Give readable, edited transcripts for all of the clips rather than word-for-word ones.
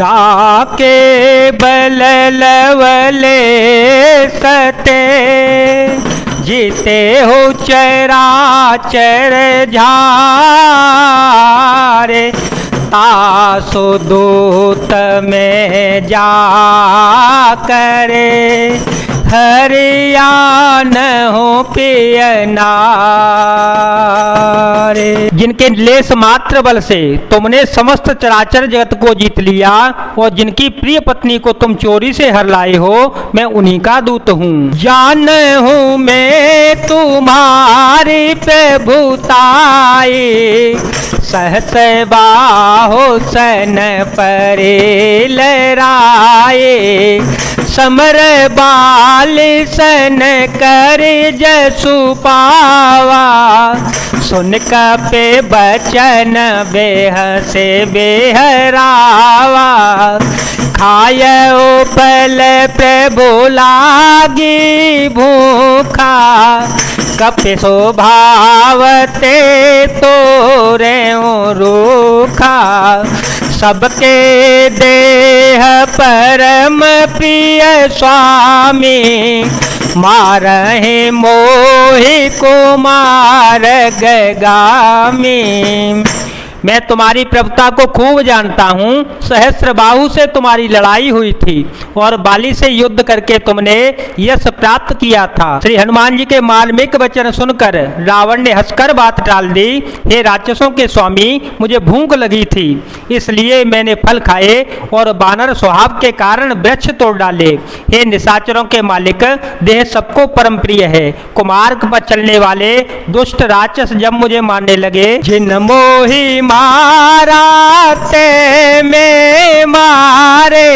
जाके बल लवले सते जीते हो चराचर झारे तासो दूत में जा करे हरियान हो पियनारे। जिनके लेस मात्र बल से तुमने समस्त चराचर जगत को जीत लिया और जिनकी प्रिय पत्नी को तुम चोरी से हर लाए हो, मैं उन्हीं का दूत हूँ। जान हूँ मैं तुम्हारी प्रभुताई सहस बाहो सन परे लहराए समर बाल सन कर जसु पावा सुन कपे बचन बेह से बेहरावा खाय पल प्रभु लागी भूखा कपे स्वभावते तोरे रूखा सबके देह परम प्रिय स्वामी मारहे मोहि कुमार गगामी। मैं तुम्हारी प्रभुता को खूब जानता हूँ। सहस्त्र बाहु से तुम्हारी लड़ाई हुई थी और बाली से युद्ध करके तुमने यश प्राप्त किया था। श्री हनुमान जी के मार्मिक वचन सुनकर रावण ने हंसकर बात टाल दी। हे राक्षसों के स्वामी, मुझे भूख लगी थी इसलिए मैंने फल खाए और बानर स्वभाव के कारण वृक्ष तोड़ डाले। हे निशाचरों के मालिक, देह सबको परम प्रिय है। कुमार्ग पर चलने वाले दुष्ट राक्षस जब मुझे मारने लगे, जिन मोहि मारा ते में मारे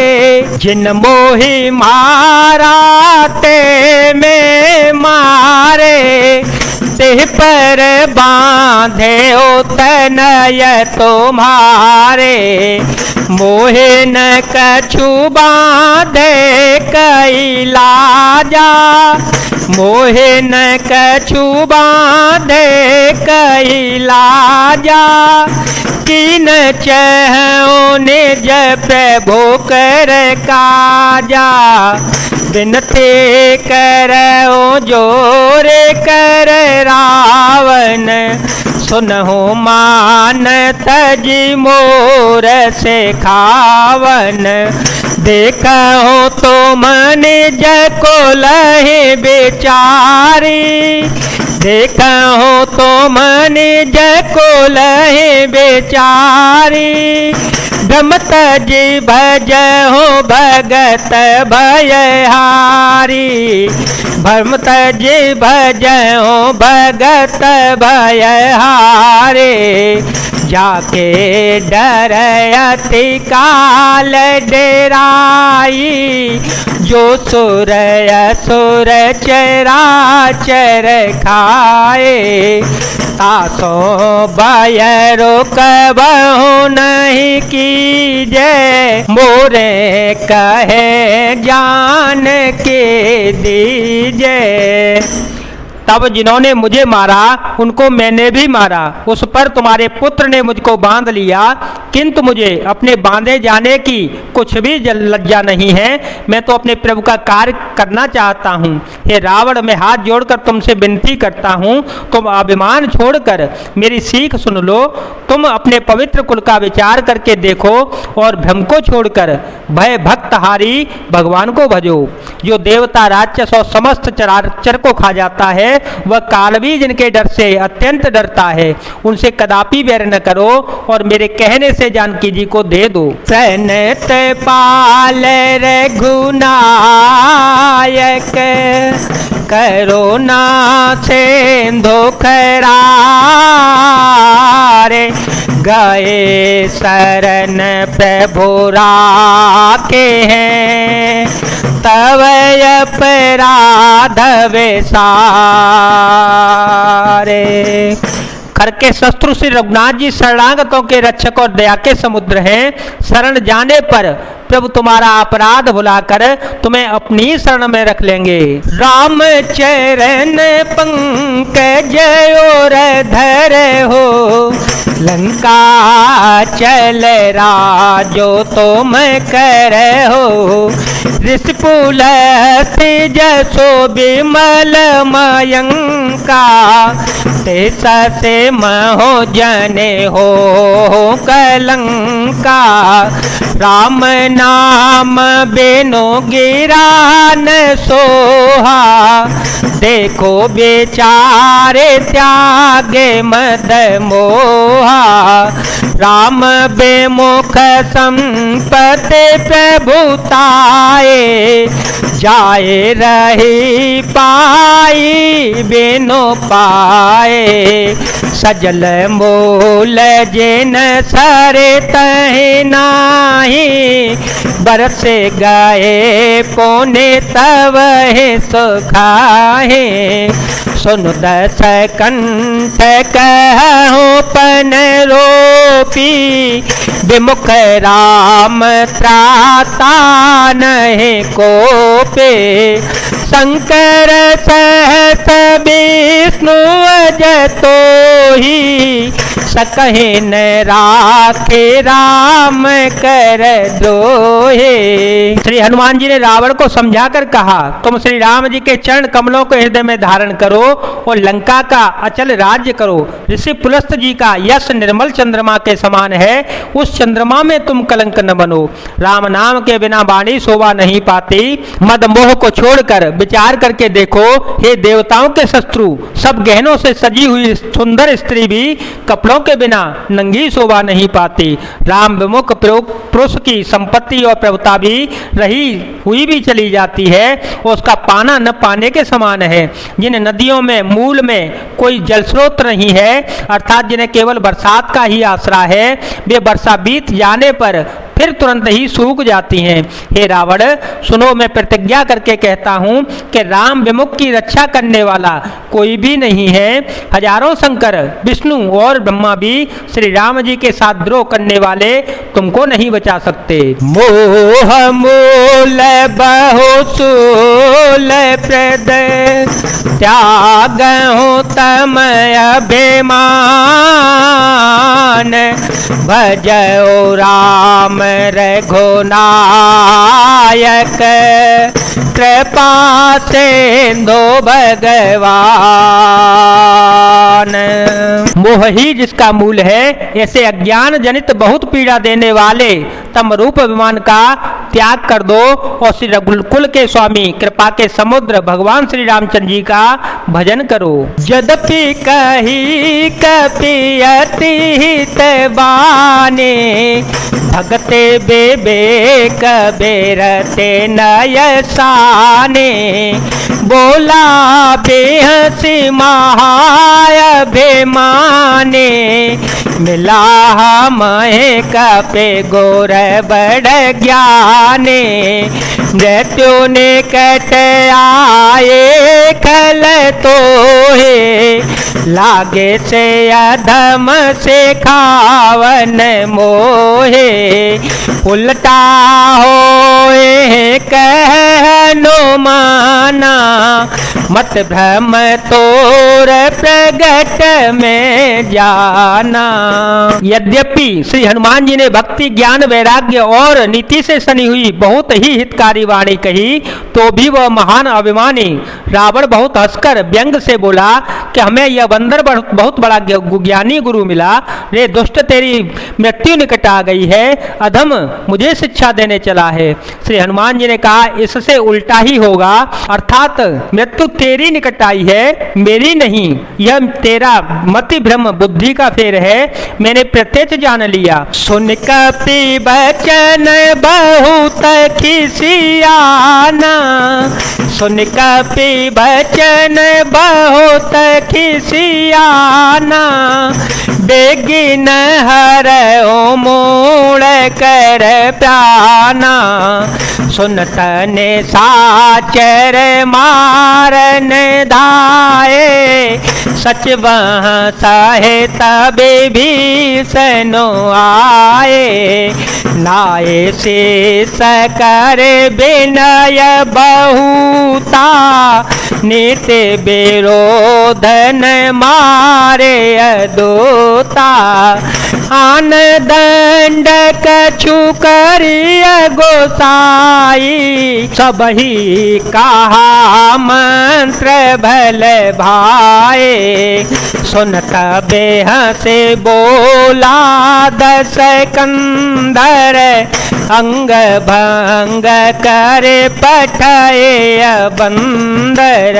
जिन मोहि मारा ते में मारे देह पर बांधे ओ तनय तुम्हारे मोहे न कछु बांधे कैलाजा मोहे न कछु बांधे कैलाजा किन चहो निज प्रभु कर काजा बिनते करो जोर कर रावण सुनहु मान तजी मोर से खावन देखो तो मन जको लहे बेचारी देखो तो मन जको लहे बेचारी धमत जी भज हो भगत भयहारी भ्रमत जी भज हो भगत भयहारे जाके डर अति काल डेराई जो सुर असुर चराचर खाए तासो भयरो कबहु नहीं कीजे मोरे कहे जान के दीजे। तब जिन्होंने मुझे मारा उनको मैंने भी मारा, उस पर तुम्हारे पुत्र ने मुझको बांध लिया, किंतु मुझे अपने बांधे जाने की कुछ भी लज्जा नहीं है। मैं तो अपने प्रभु का कार्य करना चाहता हूँ। हे रावण, मैं हाथ जोड़कर तुमसे विनती करता हूँ, तुम अभिमान छोड़कर मेरी सीख सुन लो। तुम अपने पवित्र कुल का विचार करके देखो और भ्रम को छोड़कर भय भक्तहारी भगवान को भजो। जो देवता राक्षस और समस्त चराचर को खा जाता है वह काल भी जिनके डर से अत्यंत डरता है। उनसे कदापि बैर न करो और मेरे कहने से जानकी जी को दे दो। सनत पाल रघुनायक करुणा सिंधु खरारे गए शरण प्रभु राखे हैं तव अपराध विसारे। खर के शत्रु श्री रघुनाथ जी शरणागतों के रक्षक और दया के समुद्र हैं। शरण जाने पर प्रभु तुम्हारा अपराध भुलाकर तुम्हें अपनी शरण में रख लेंगे। राम चरण पंकज और धर हो लंका चल राजो तुम कर हो, ऋषिपुल जसो विमल मयंका, तेस से महो जने हो कलंका, राम नाम बिनु गिरा न सोहा, देखो बेचारे त्यागे मद मोहा, राम बेमुख संपत्ति प्रभुताए, जाए रही पाई बिनु पाए, सजल मूल जिन सरे तहि नाही, बरसे गए पुण्य तव सुखाहे, सुन दस कंठ कहूँ पन रोपी, विमुख राम त्राता नहीं कोपे, शंकर सहस विष्णु अजतो ही, सकहि न राखे राम कर द्रोहे। श्री हनुमान जी ने रावण को समझाकर कहा, तुम श्री राम जी के चरण कमलों को हृदय में धारण करो और लंका का अचल राज्य करो। ऋषि पुलस्त जी का यश निर्मल चंद्रमा के समान है, उस चंद्रमा में तुम कलंक न बनो। राम नाम के बिना वाणी शोभा नहीं पाती। मद मोह को छोड़कर विचार करके देखो, हे देवताओं के शत्रु, सब गहनों से सजी हुई सुंदर स्त्री भी कपड़ों के बिना नंगी शोभा नहीं पाती। राम विमुख पुरुष की संपत्ति और प्रभुता भी रही हुई भी चली जाती है, उसका पाना न पाने के समान है। जिन नदियों में मूल में कोई जल स्रोत नहीं है, अर्थात जिन्हें केवल बरसात का ही आसरा है, वे वर्षा बीत जाने पर फिर तुरंत ही सूख जाती हैं। हे रावण, सुनो, मैं प्रतिज्ञा करके कहता हूँ कि राम विमुख की रक्षा करने वाला कोई भी नहीं है। हजारों शंकर, विष्णु और ब्रह्मा भी श्री राम जी के साथ द्रोह करने वाले तुमको नहीं बचा सकते। मोह मूल बहुसूल प्रद, त्याग हो तम अभिमान, भजो राम रघुनायक, कृपा सिंधु भगवान। मोह ही जिसका मूल है, ऐसे अज्ञान जनित बहुत पीड़ा देने वाले तम रूप अभिमान का त्याग कर दो और श्री रघुकुल के स्वामी, कृपा के समुद्र भगवान श्री रामचंद्र जी का भजन करो। यद्यपि कही कपि अति हित बाने, भगते बेबेक बेरते नयसाने, बोला बेहसी महाय अभिमाने, मिला महे कपे गोर बड़ ज्ञाने, मृत्यु निकट आए खल तो है, लागे से अधम से खावन मोहे, उल्टा होए कहनो माना, मत भ्रम तोर प्रगट में जाना। यद्यपि श्री हनुमान जी ने भक्ति, ज्ञान, वैराग्य और नीति से सनी हुई बहुत ही हितकारी वाणी कही, तो भी वह महान अभिमानी रावण बहुत हंसकर व्यंग से बोला कि हमें यह बंदर बहुत बड़ा ज्ञानी गुरु मिला। रे दुष्ट, तेरी मृत्यु निकट आ गई है, अधम मुझे शिक्षा देने चला है। श्री हनुमान जी ने कहा, इससे उल्टा ही होगा, अर्थात मृत्यु तेरी निकट आई है, मेरी नहीं। यह तेरा मति भ्रम बुद्धि का फेर है, मैंने प्रत्यक्ष जान लिया। सुन कपि बचन बहुत खिसियाना, सुन कपि बचन बहुत खिसियाना, बेगिन हर मूड़ कर प्राना, सुनत ने साचर मारन धाये, सच वह सहे तबे भीषणो आए। नाये शेष कर विनय बहुता, नित्य विरोधन मारे अदूता। आन दंड कछु करिय गोसाई, सबही कहा मंत्र भल भाए। सुनत बेह से बोला दस कंधर, अंग भंग करे पठाए बंदर।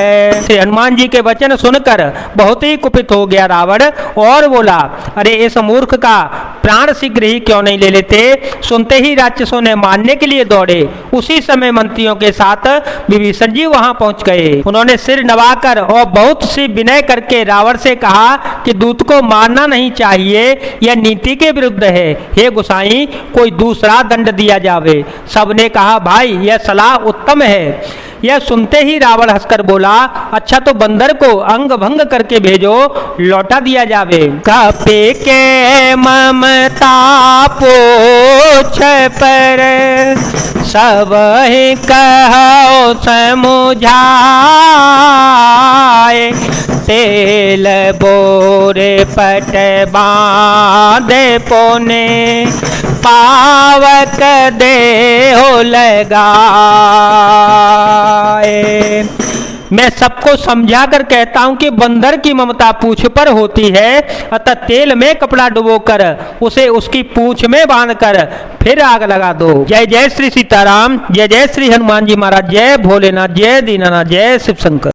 श्री हनुमान जी के वचन सुनकर बहुत ही कुपित हो गया रावण और बोला, अरे इस मूर्ख का प्राण शीघ्र ही क्यों नहीं ले लेते। सुनते ही राक्षसों ने मारने के लिए दौड़े। उसी समय मंत्रियों के साथ विभीषण जी वहां पहुंच गए। उन्होंने सिर नवाकर और बहुत सी विनय करके रावण से कहा कि दूत को मारना नहीं चाहिए, यह नीति के विरुद्ध है। हे गोसाई, कोई दूसरा दंड दिया जावे। सबने कहा, भाई यह सलाह उत्तम है। यह सुनते ही रावण हंसकर बोला, अच्छा तो बंदर को अंग भंग करके भेजो, लौटा दिया जावे। कपे के ममता पोछ पर, सब ही कहो समुझाए। तेल बोरे पट बांधे पोने, पावक देहो लगाए। मैं सबको समझा कर कहता हूं कि बंदर की ममता पूंछ पर होती है, अतः तेल में कपड़ा डुबोकर उसे उसकी पूंछ में बांधकर फिर आग लगा दो। जय जय श्री सीताराम, जय जय श्री हनुमान जी महाराज, जय भोलेनाथ, जय दीनानाथ, जय शिव शंकर।